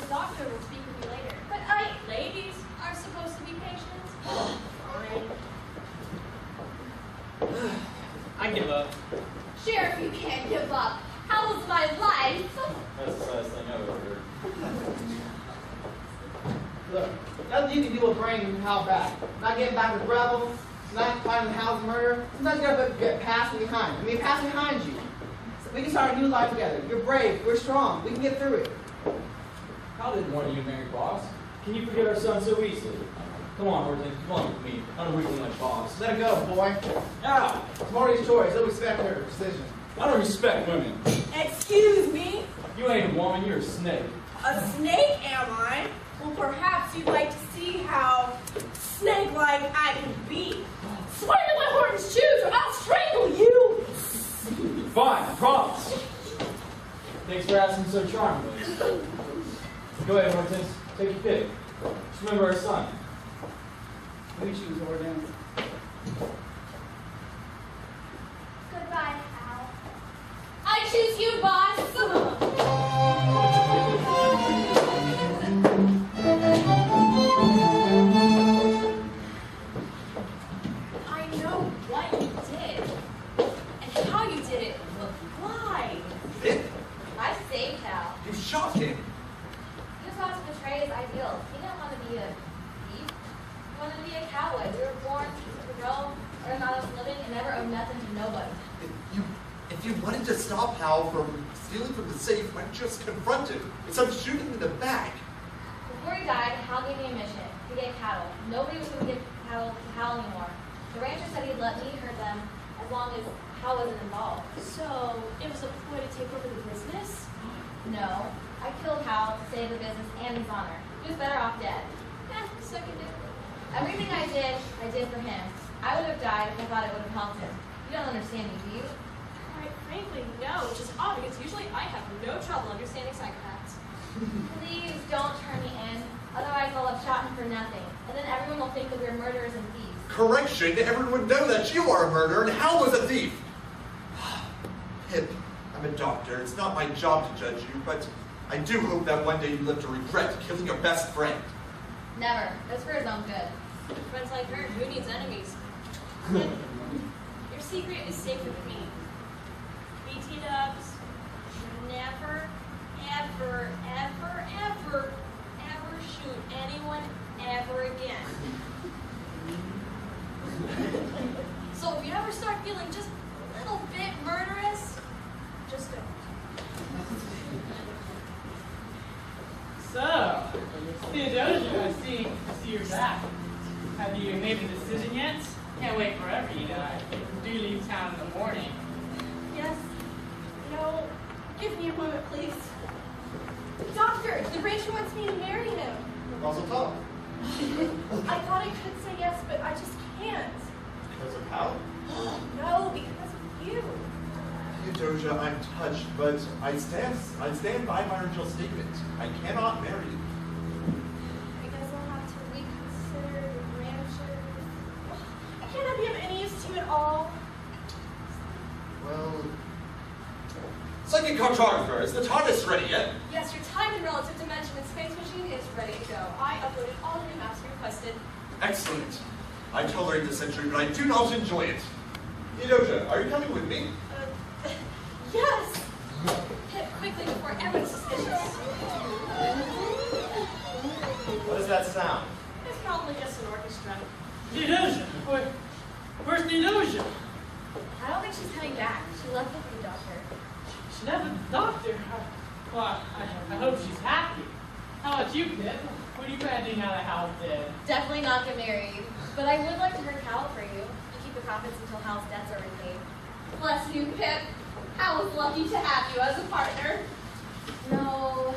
The doctor will speak with you later. But ladies are supposed to be patients. Fine. I give up. Sheriff, you can't give up. How was my life? That's the saddest thing I've ever heard. Look, nothing you can do will bring Hal back. Not getting back with Rebel, not finding Hal's murder. Sometimes you gotta get past and behind. I mean, past and behind you. So we can start a new life together. You're brave, we're strong, we can get through it. Hal didn't want you to marry Boss. Can you forget our son so easily? Come on, Hortense, come on with me. I don't weaken like Boss. Let it go, boy. Ow! It's Marty's choice. They'll respect her decision. I don't respect women. Excuse me? You ain't a woman, you're a snake. A snake, am I? Well, perhaps you'd like to see how snake-like I can be. Swing to my horse's shoes or I'll strangle you! Fine, I promise. Thanks for asking so charmingly. Go ahead, Hortense. Take your pick. Just remember our son. We choose Hoedown. Goodbye, Hal. I choose you, boss. I know what you did and how you did it, but why? It? I saved Hal. You shot him. He was about to betray his ideals. He didn't want to be a thief. He wanted to be a cowboy. We were born to grow, earn honest living, and never owe nothing to nobody. If you wanted to stop Hal from stealing from the safe, why don't you just confront him instead of shooting him in the back? Before he died, Hal gave me a mission to get cattle. Nobody was going to give cattle to Hal anymore. The rancher said he'd let me herd them as long as Hal wasn't involved. So, it was a ploy to take over the business? No, I killed Hal to save the business and his honor. He was better off dead. Second difference. Everything I did for him. I would have died if I thought it would have helped him. You don't understand me, do you? Quite frankly, no, which is odd because usually I have no trouble understanding psychopaths. Please don't turn me in. Otherwise, I'll have shot him for nothing. And then everyone will think that we're murderers and thieves. Correction, everyone would know that you are a murderer and Hal was a thief. Pip, I'm a doctor. It's not my job to judge you, but I do hope that one day you live to regret killing your best friend. Never. It's for his own good. Friends like her, who needs enemies? Your secret is safe with me. BT dubs, never, ever, ever, ever, ever shoot anyone ever again. So if you ever start feeling just a little bit murderous, just don't. So, Theodosia, I see see you're back. Have you made a decision yet? Can't wait forever, you know. I do leave town in the morning. Yes. No. Give me a moment, please. Doctor, the rancher wants me to marry him. Also talk. I thought I could say yes, but I just can't. Because of how? No, because of you. Theodosia, I'm touched, but I stand by my original statement. I cannot marry you. I guess I'll have to reconsider the rancher. Can I be of any use to you at all? Well, psychic cartographer, is the TARDIS ready yet? Yes, your time and relative dimension and space machine is ready to go. I uploaded all the new maps you requested. Excellent. I tolerate this century, but I do not enjoy it. Theodosia, are you coming with me? Yes! Hit quickly before everyone's suspicious. What does that sound? It's probably just an orchestra. Theodosia! Where's Theodosia? I don't think she's coming back. She left with the doctor. She left with the doctor. Well, I hope she's happy. How about you, Pip? What are you planning to do now that Hal's dead? Definitely not get married. But I would like to hurt Hal for you. You keep the profits until Hal's debts are repaid. Bless you, Pip. Hal was lucky to have you as a partner. No.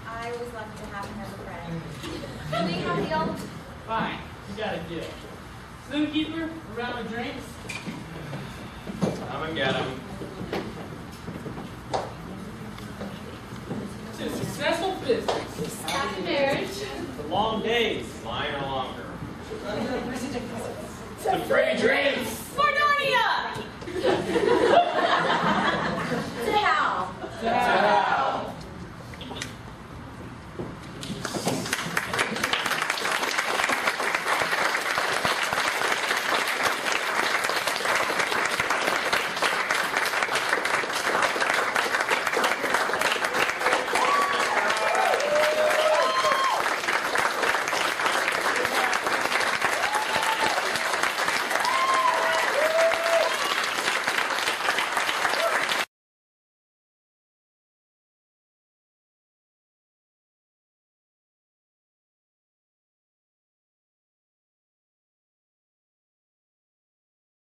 I was lucky to have him as a friend. Can we have the old? Fine, you got a deal. Zookeeper, a round of drinks? Come and get him. It's a successful business. Happy marriage. The long days. Mine are longer. The free drinks.